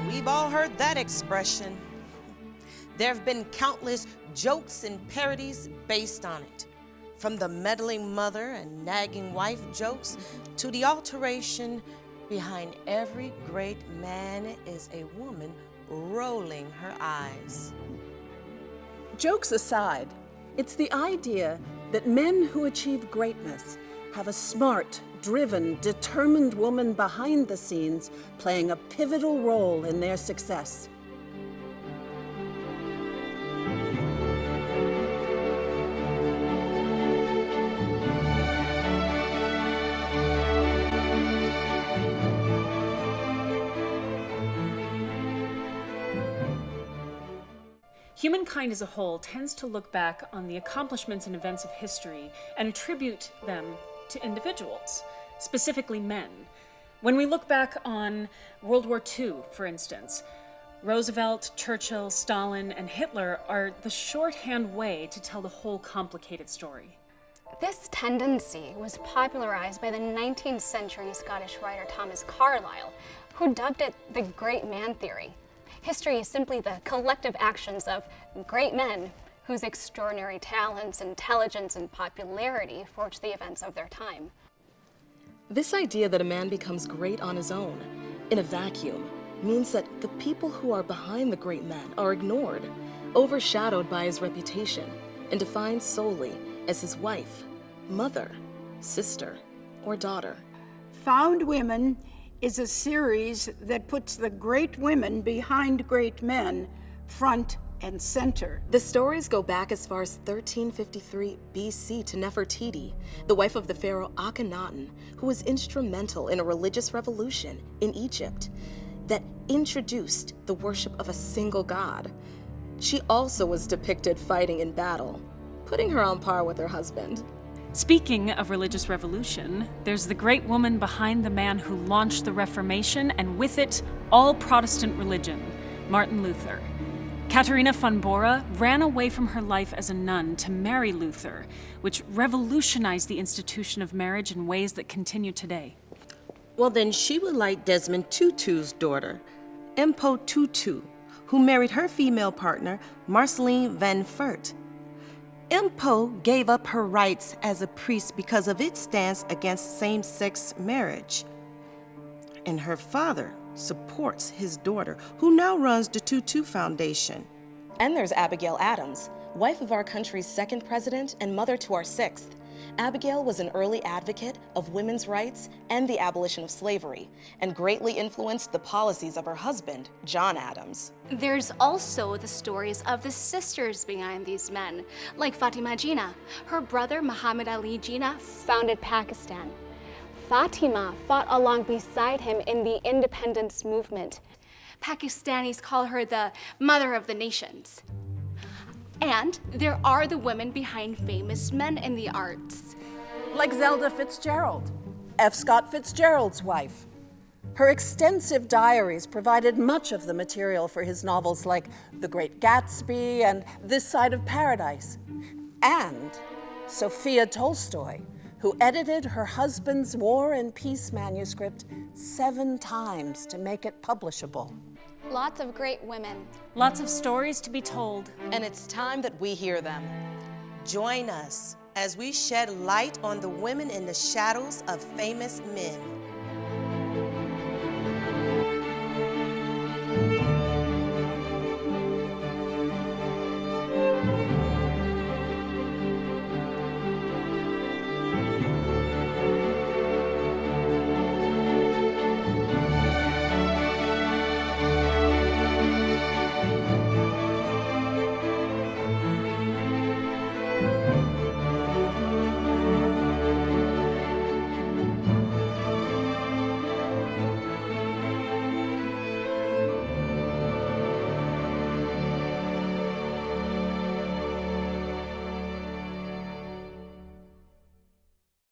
We've all heard that expression. There have been countless jokes and parodies based on it, from the meddling mother and nagging wife jokes to the alteration behind every great man is a woman rolling her eyes. Jokes aside, it's the idea that men who achieve greatness have a smart, driven, determined woman behind the scenes playing a pivotal role in their success. Humankind as a whole tends to look back on the accomplishments and events of history and attribute them to individuals, specifically men. When we look back on World War II, for instance, Roosevelt, Churchill, Stalin, and Hitler are the shorthand way to tell the whole complicated story. This tendency was popularized by the 19th century Scottish writer Thomas Carlyle, who dubbed it the great man theory. History is simply the collective actions of great men whose extraordinary talents, intelligence, and popularity forged the events of their time. This idea that a man becomes great on his own, in a vacuum, means that the people who are behind the great man are ignored, overshadowed by his reputation, and defined solely as his wife, mother, sister, or daughter. Found Women is a series that puts the great women behind great men front and center. The stories go back as far as 1353 BC to Nefertiti, the wife of the pharaoh Akhenaten, who was instrumental in a religious revolution in Egypt that introduced the worship of a single god. She also was depicted fighting in battle, putting her on par with her husband. Speaking of religious revolution, there's the great woman behind the man who launched the Reformation and with it, all Protestant religion, Martin Luther. Katharina von Bora ran away from her life as a nun to marry Luther, which revolutionized the institution of marriage in ways that continue today. Well, then she would like Desmond Tutu's daughter, Mpo Tutu, who married her female partner, Marceline van Furt. Mpo gave up her rights as a priest because of its stance against same-sex marriage. And her father supports his daughter, who now runs the Tutu Foundation. And there's Abigail Adams, wife of our country's second president and mother to our sixth. Abigail was an early advocate of women's rights and the abolition of slavery, and greatly influenced the policies of her husband, John Adams. There's also the stories of the sisters behind these men, like Fatima Jinnah. Her brother, Muhammad Ali Jinnah, founded Pakistan. Fatima fought along beside him in the independence movement. Pakistanis call her the mother of the nations. And there are the women behind famous men in the arts. Like Zelda Fitzgerald, F. Scott Fitzgerald's wife. Her extensive diaries provided much of the material for his novels like The Great Gatsby and This Side of Paradise. And Sophia Tolstoy, who edited her husband's War and Peace manuscript 7 times to make it publishable. Lots of great women. Lots of stories to be told. And it's time that we hear them. Join us as we shed light on the women in the shadows of famous men.